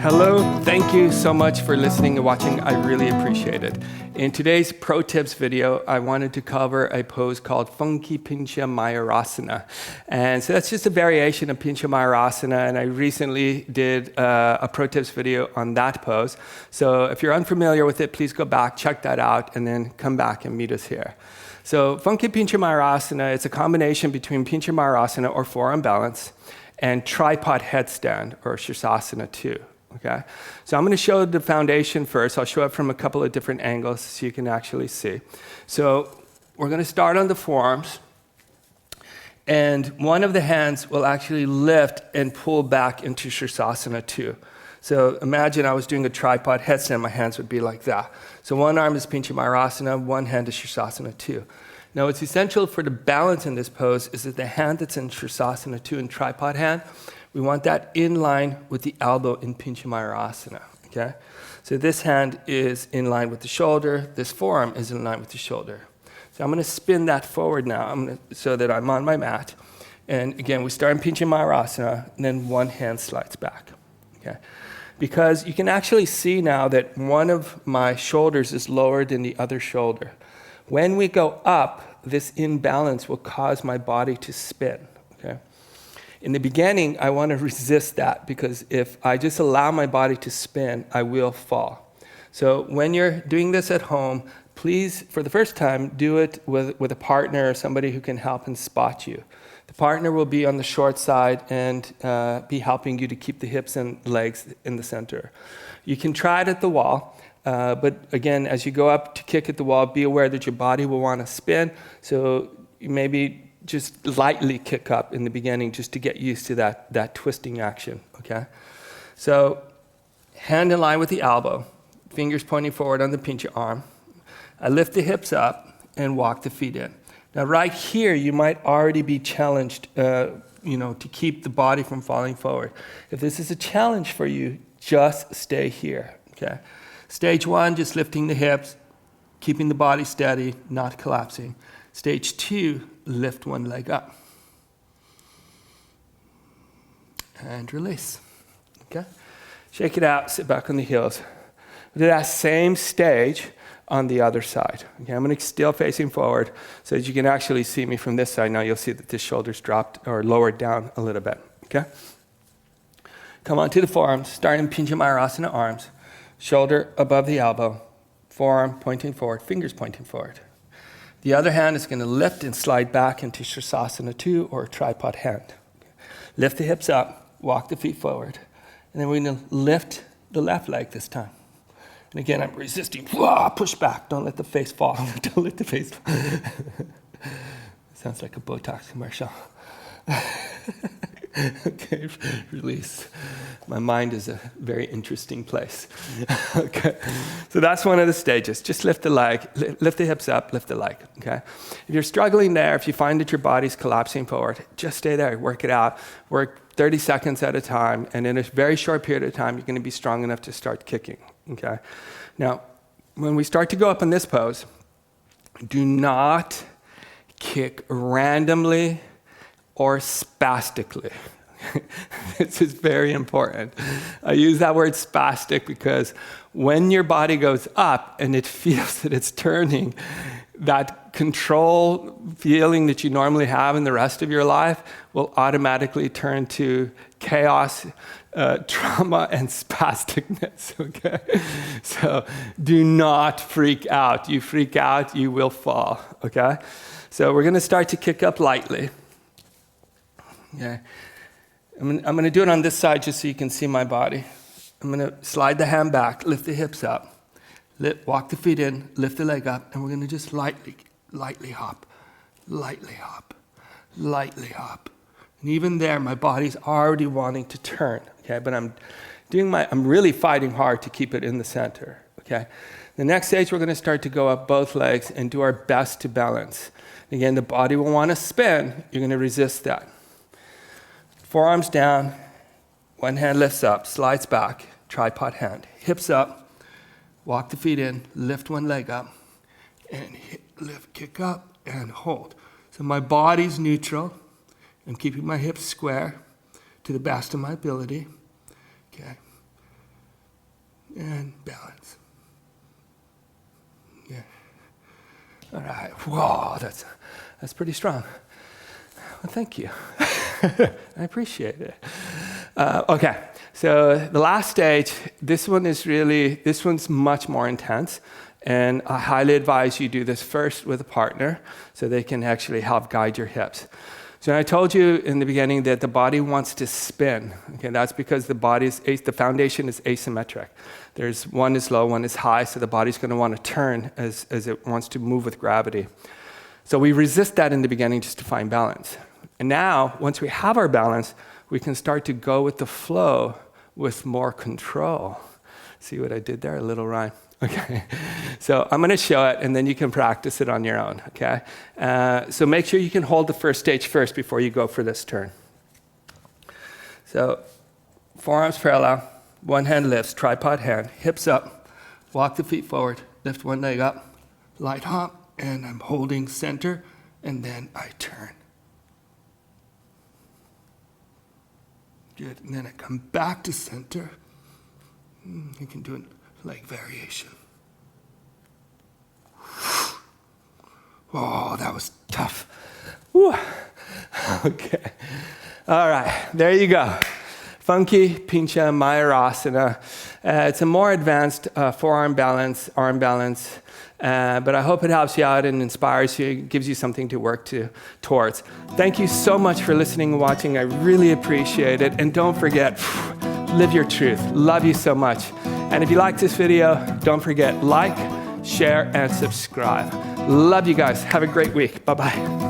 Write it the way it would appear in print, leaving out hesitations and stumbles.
Hello, thank you so much for listening and watching. I really appreciate it. In today's Pro Tips video, I wanted to cover a pose called Funky Pincha Mayurasana. And so that's just a variation of Pincha Mayurasana, and I recently did a Pro Tips video on that pose. So if you're unfamiliar with it, please go back, check that out, and then come back and meet us here. So Funky Pincha Mayurasana, it's a combination between Pincha Mayurasana or forearm balance and tripod headstand or Shirsasana 2. Okay, so I'm going to show the foundation first. I'll show it from a couple of different angles so you can actually see. So we're going to start on the forearms, and one of the hands will actually lift and pull back into Shirsasana 2. So imagine I was doing a tripod headstand, my hands would be like that. So one arm is Pincha Mayurasana, one hand is Shirsasana 2. Now what's essential for the balance in this pose is that the hand that's in Shirsasana 2 and tripod hand, we want that in line with the elbow in Pincha Mayurasana, okay? So this hand is in line with the shoulder, this forearm is in line with the shoulder. So I'm gonna spin that forward now so that I'm on my mat. And again, we start in Pincha Mayurasana, and then one hand slides back, okay? Because you can actually see now that one of my shoulders is lower than the other shoulder. When we go up, this imbalance will cause my body to spin, okay? In the beginning, I want to resist that because if I just allow my body to spin, I will fall. So when you're doing this at home, please, for the first time, do it with a partner or somebody who can help and spot you. The partner will be on the short side and be helping you to keep the hips and legs in the center. You can try it at the wall, but again, as you go up to kick at the wall, be aware that your body will want to spin, so you maybe just lightly kick up in the beginning just to get used to that twisting action, okay? So hand in line with the elbow, fingers pointing forward on the pincha arm. I lift the hips up and walk the feet in. Now right here, you might already be challenged to keep the body from falling forward. If this is a challenge for you, just stay here, okay? Stage one, just lifting the hips, keeping the body steady, not collapsing. Stage two, lift one leg up. And release, okay? Shake it out, sit back on the heels. Do that same stage on the other side. Okay, I'm gonna still facing forward so that you can actually see me from this side. Now you'll see that the shoulders dropped or lowered down a little bit, okay? Come on to the forearms, starting Pincha Mayurasana arms, shoulder above the elbow, forearm pointing forward, fingers pointing forward. The other hand is going to lift and slide back into Shirsasana 2 or tripod hand. Lift the hips up, walk the feet forward, and then we're going to lift the left leg this time. And again, I'm resisting. Push back. Don't let the face fall. Don't let the face fall. Sounds like a Botox commercial. Okay, release. My mind is a very interesting place. Okay, so that's one of the stages. Just lift the leg, lift the hips up, lift the leg, okay? If you're struggling there, if you find that your body's collapsing forward, just stay there, work it out. Work 30 seconds at a time, and in a very short period of time, you're gonna be strong enough to start kicking, okay? Now, when we start to go up in this pose, do not kick randomly or spastically. This is very important. I use that word spastic because when your body goes up and it feels that it's turning, that control feeling that you normally have in the rest of your life will automatically turn to chaos, trauma, and spasticness, okay? So do not freak out. You freak out, you will fall, okay? So we're gonna start to kick up lightly. Okay. I'm going to do it on this side just so you can see my body. I'm going to slide the hand back, lift the hips up, walk the feet in, lift the leg up, and we're going to just lightly hop, lightly hop, lightly hop. And even there, my body's already wanting to turn, okay? But I'm really fighting hard to keep it in the center, okay? The next stage, we're going to start to go up both legs and do our best to balance. Again, the body will want to spin. You're going to resist that. Forearms down, one hand lifts up, slides back, tripod hand. Hips up, walk the feet in, lift one leg up, and lift, kick up, and hold. So my body's neutral. I'm keeping my hips square to the best of my ability. Okay. and balance. Yeah. All right. Whoa, that's pretty strong. Well, thank you. I appreciate it. Okay, so the last stage, this one's much more intense, and I highly advise you do this first with a partner so they can actually help guide your hips. So I told you in the beginning that the body wants to spin. Okay, that's because the foundation is asymmetric. One is low, one is high, so the body's going to want to turn as it wants to move with gravity. So we resist that in the beginning just to find balance. And now, once we have our balance, we can start to go with the flow with more control. See what I did there? A little rhyme. Okay. So I'm going to show it, and then you can practice it on your own. Okay. So make sure you can hold the first stage first before you go for this turn. So forearms parallel, one hand lifts, tripod hand, hips up, walk the feet forward, lift one leg up, light hop, and I'm holding center, and then I turn. Good, and then I come back to center. You can do a leg variation. Oh, that was tough. Whew. Okay. All right, there you go. Funky Pincha Mayurasana. It's a more advanced forearm balance, arm balance, but I hope it helps you out and inspires you, gives you something to work towards. Thank you so much for listening and watching. I really appreciate it. And don't forget, live your truth. Love you so much. And if you like this video, don't forget, like, share, and subscribe. Love you guys. Have a great week. Bye-bye.